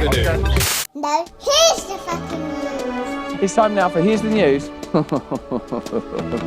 the news. No, here's the fucking news. It's time now for Here's the News.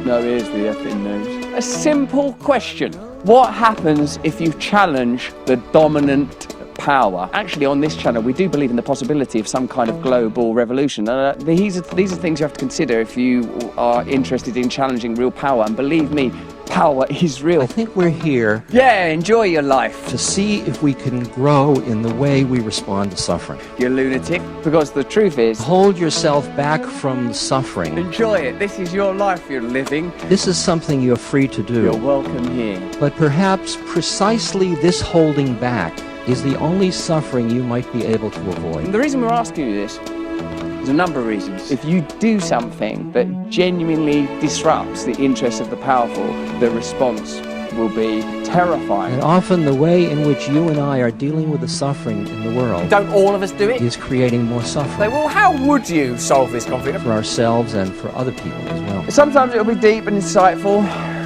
No, here's the effing news. A simple question. What happens if you challenge the dominant power? Actually, on this channel, we do believe in the possibility of some kind of global revolution. These are things you have to consider if you are interested in challenging real power. And believe me, power is real. I think we're here Yeah, enjoy your life. to see if we can grow in the way we respond to suffering. You lunatic. Because the truth is, Hold yourself back from the suffering. enjoy it. This is your life you're living. This is something you're free to You're do. welcome here. But perhaps precisely this holding back is the only suffering you might be able to avoid. And the reason we're asking you this, there's a number of reasons. If you do something that genuinely disrupts the interests of the powerful, the response will be terrifying. And often the way in which you and I are dealing with the suffering in the world Don't all of us do it? is creating more Like, suffering well, how would you solve this conflict? for ourselves and for other people as well. Sometimes it'll be deep and insightful.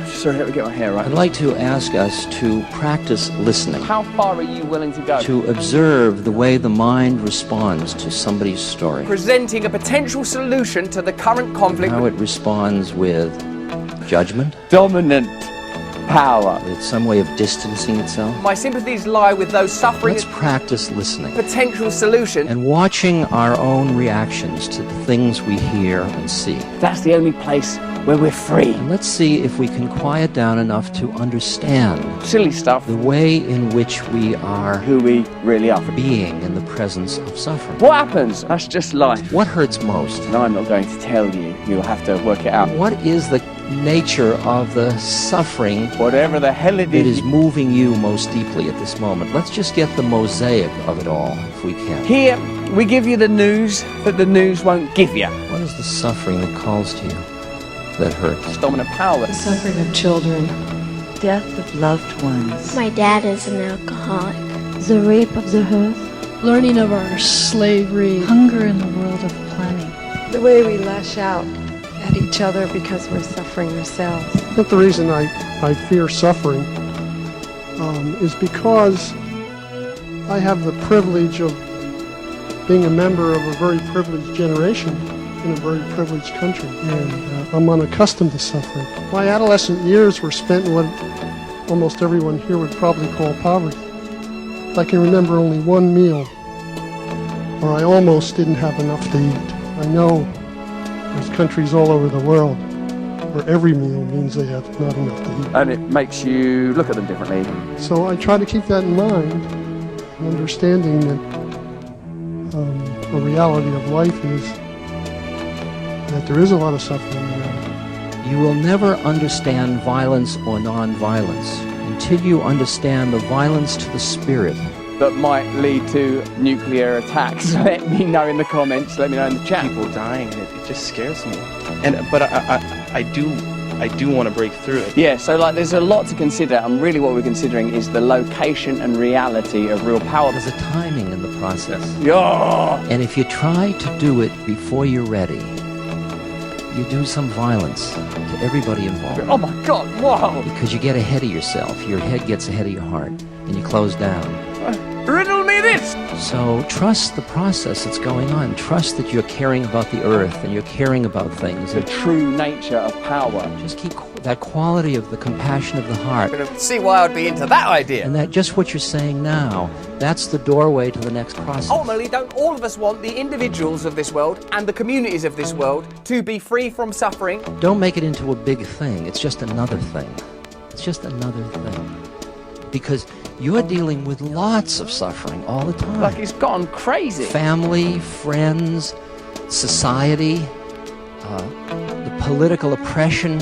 Sorry, let me get my hair I'd right. like to ask us to practice listening, How far are you willing to go? to observe the way the mind responds to somebody's story, Presenting a potential solution to the current conflict how with it responds with judgment, dominant power. with some way of distancing itself. My sympathies lie with those suffering Let's practice listening potential solution. and watching our own reactions to the things we hear and see. That's the only place where we're free. And let's see if we can quiet down enough to understand Silly stuff. the way in which we are Who we really are. being in the presence of suffering. What happens? That's just life. What hurts most? And I'm not going to tell you. You'll have to work it out. What is the nature of the suffering Whatever the hell it that is is. moving you most deeply at this moment? Let's just get the mosaic of it all, if we can. Here, we give you the news that the news won't give you. What is the suffering that calls to you, that hurts? Dominant power. The suffering of children, Death of loved ones. My dad is an alcoholic. The rape of the earth. learning of our slavery, Hunger in the world of plenty. The way we lash out at each other because we're suffering ourselves. But the reason I fear suffering is because I have the privilege of being a member of a very privileged generation in a very privileged country, and I'm unaccustomed to suffering. My adolescent years were spent in what almost everyone here would probably call poverty. I can remember only one meal where I almost didn't have enough to eat. I know there's countries all over the world where every meal means they have not enough to eat. And it makes you look at them differently. So I try to keep that in mind, understanding that the reality of life is that there is a lot of suffering around. You will never understand violence or non-violence until you understand the violence to the spirit. That might lead to nuclear attacks. Let me know in the comments. Let me know in the chat. People dying, it just scares me. But I do want to break through it. Yeah, so like there's a lot to consider, and really what we're considering is the location and reality of real power. There's a timing in the process. Yeah. And if you try to do it before you're ready, you do some violence to everybody involved. Oh my God, whoa. Because you get ahead of yourself. Your head gets ahead of your heart, and you close down. Riddle me this. So trust the process that's going on. Trust that you're caring about the earth and you're caring about things. The And true nature of power. just keep that quality of the compassion of the heart. See why I'd be into that idea. And that just what you're saying now, that's the doorway to the next process. Ultimately, don't all of us want the individuals of this world and the communities of this world to be free from suffering? Don't make it into a big thing. It's just another thing. It's just another thing. Because you're dealing with lots of suffering all the time. Like it's gone crazy. Family, friends, society, the political oppression,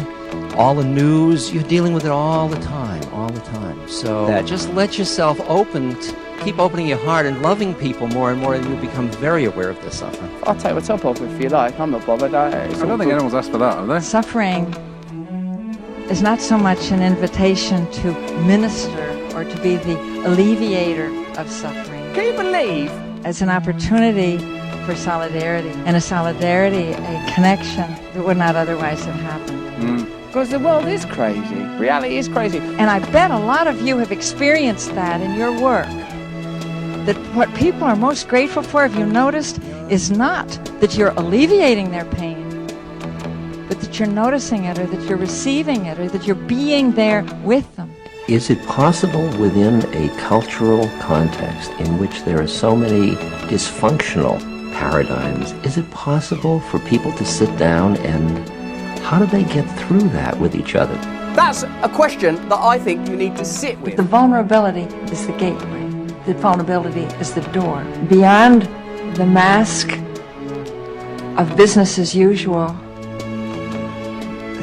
all the news. You're dealing with it all the time, all the time. So just let yourself open, keep opening your heart and loving people more and more, and you'll become very aware of their suffering. I'll take my top off if you like. I'm not bothered. I don't think anyone's asked for that, have they? Suffering is not so much an invitation to minister or to be the alleviator of suffering, Can you believe? as an opportunity for solidarity, and a solidarity, a connection that would not otherwise have happened. Because the world is crazy. Reality is crazy. And I bet a lot of you have experienced that in your work. that what people are most grateful for, if you noticed, is not that you're alleviating their pain, but that you're noticing it, or that you're receiving it, or that you're being there with them. Is it possible within a cultural context in which there are so many dysfunctional paradigms, is it possible for people to sit down and how do they get through that with each other? That's a question that I think you need to sit with. The vulnerability is the gateway. The vulnerability is the door. Beyond the mask of business as usual,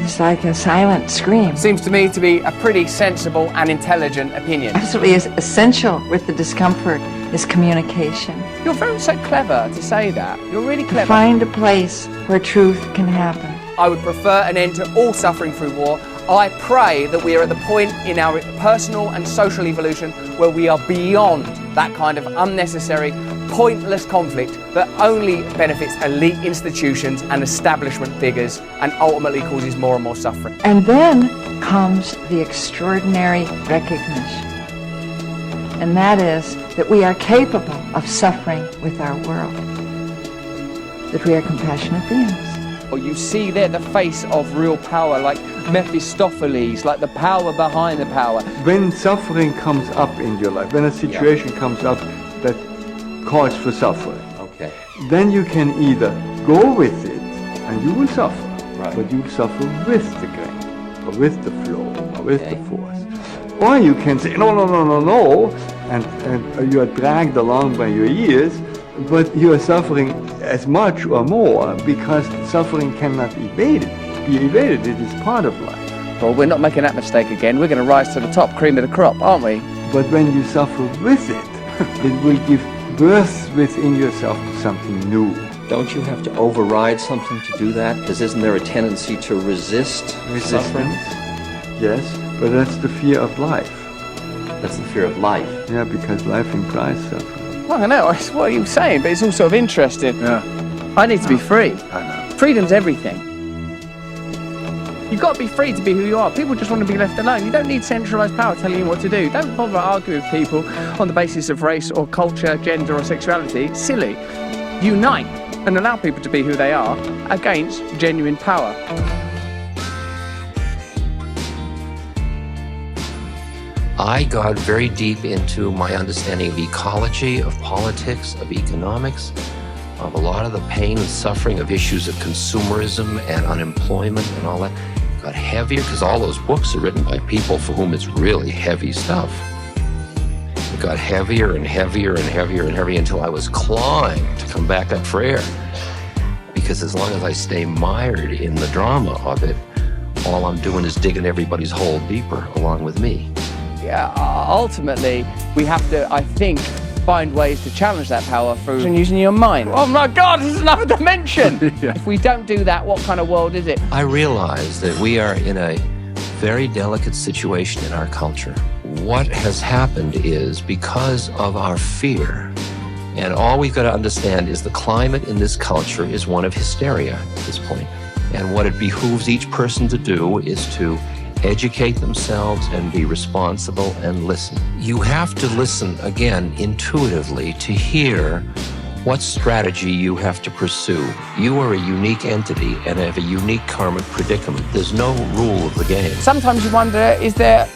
it's like a silent scream. Seems to me to be a pretty sensible and intelligent opinion. Absolutely essential with the discomfort is communication. You're very so clever to say that. You're really clever. Find a place where truth can happen. I would prefer an end to all suffering through war. I pray that we are at the point in our personal and social evolution where we are beyond that kind of unnecessary, pointless conflict that only benefits elite institutions and establishment figures and ultimately causes more and more suffering. And then comes the extraordinary recognition. And that is that we are capable of suffering with our world. That we are compassionate beings. Or you see there the face of real power, like Mephistopheles, like the power behind the power. When suffering comes up in your life, when a situation comes up that calls for suffering, Okay. then you can either go with it and you will suffer, Right. but you will suffer with the grain, or with the flow, or with Okay. the force. Or you can say, no, and you are dragged along by your ears, but you are suffering as much or more because suffering cannot be evaded. It is part of life. Well, we're not making that mistake again. We're going to rise to the top, cream of the crop, aren't we? But when you suffer with it, it will give birth within yourself to something new. Don't you have to override something to do that? Because isn't there a tendency to resist suffering? Yes, but that's the fear of life. That's the fear of life. Yeah, because life implies suffering. Well, I know, it's what you're saying, but it's all sort of interesting. Yeah. I need to be free. I know. Freedom's everything. You've got to be free to be who you are. People just want to be left alone. You don't need centralised power telling you what to do. Don't bother arguing with people on the basis of race or culture, gender or sexuality. Silly. Unite and allow people to be who they are against genuine power. I got very deep into my understanding of ecology, of politics, of economics, of a lot of the pain and suffering of issues of consumerism and unemployment and all that. Got heavier because all those books are written by people for whom it's really heavy stuff. It got heavier and heavier and heavier and heavier until I was clawing to come back up for air. Because as long as I stay mired in the drama of it, all I'm doing is digging everybody's hole deeper along with me. Yeah, ultimately, we have to, I think, find ways to challenge that power through using your mind. Oh my God, this is another dimension! Yeah. If we don't do that, what kind of world is it? I realize that we are in a very delicate situation in our culture. What has happened is because of our fear, and all we've got to understand is the climate in this culture is one of hysteria at this point. And what it behooves each person to do is to educate themselves and be responsible and listen. You have to listen, again, intuitively to hear what strategy you have to pursue. You are a unique entity and have a unique karmic predicament. There's no rule of the game. Sometimes you wonder,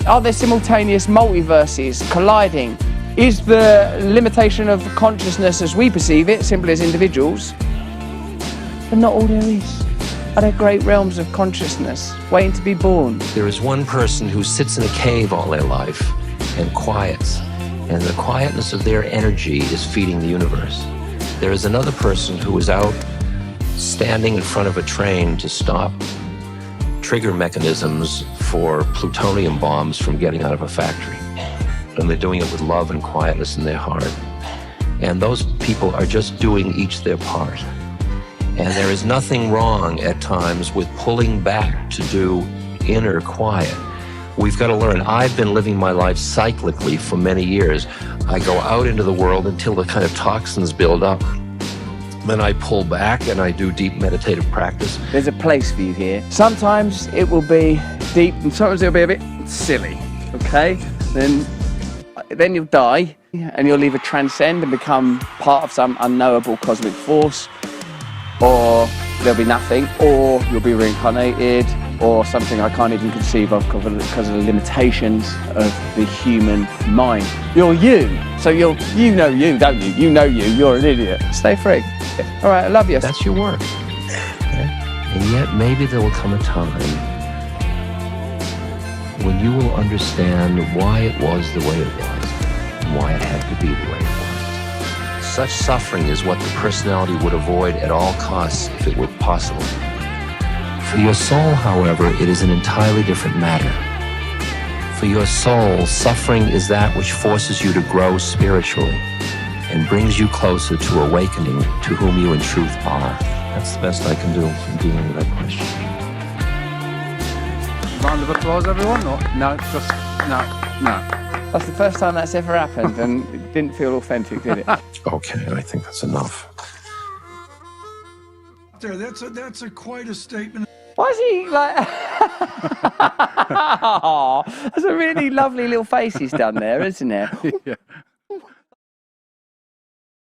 are there simultaneous multiverses colliding? Is the limitation of consciousness as we perceive it, simply as individuals, but not all there is? Are there great realms of consciousness waiting to be born? There is one person who sits in a cave all their life and quiets, and the quietness of their energy is feeding the universe. There is another person who is out standing in front of a train to stop trigger mechanisms for plutonium bombs from getting out of a factory. And they're doing it with love and quietness in their heart. And those people are just doing each their part. And there is nothing wrong at times with pulling back to do inner quiet. We've got to learn. I've been living my life cyclically for many years. I go out into the world until the kind of toxins build up. Then I pull back and I do deep meditative practice. There's a place for you here. Sometimes it will be deep and sometimes it'll be a bit silly, okay? Then you'll die. and you'll either transcend and become part of some unknowable cosmic force, or there'll be nothing, or you'll be reincarnated, or something I can't even conceive of because of the limitations of the human mind. You're you, so you know you, don't you? You know you're an idiot. Stay free. All right, I love you. That's your work. Okay? And yet maybe there will come a time when you will understand why it was the way it was, and why it had to be the way it was. Such suffering is what the personality would avoid at all costs if it were possible. For your soul, however, it is an entirely different matter. For your soul, suffering is that which forces you to grow spiritually and brings you closer to awakening to whom you in truth are. That's the best I can do in dealing with that question. Round of applause, everyone? Or, no, just, no. That's the first time that's ever happened, and it didn't feel authentic, did it? Okay, I think that's enough. There, that's quite a statement. Why is he like... Oh, that's a really lovely little face he's done there, isn't it? Yeah.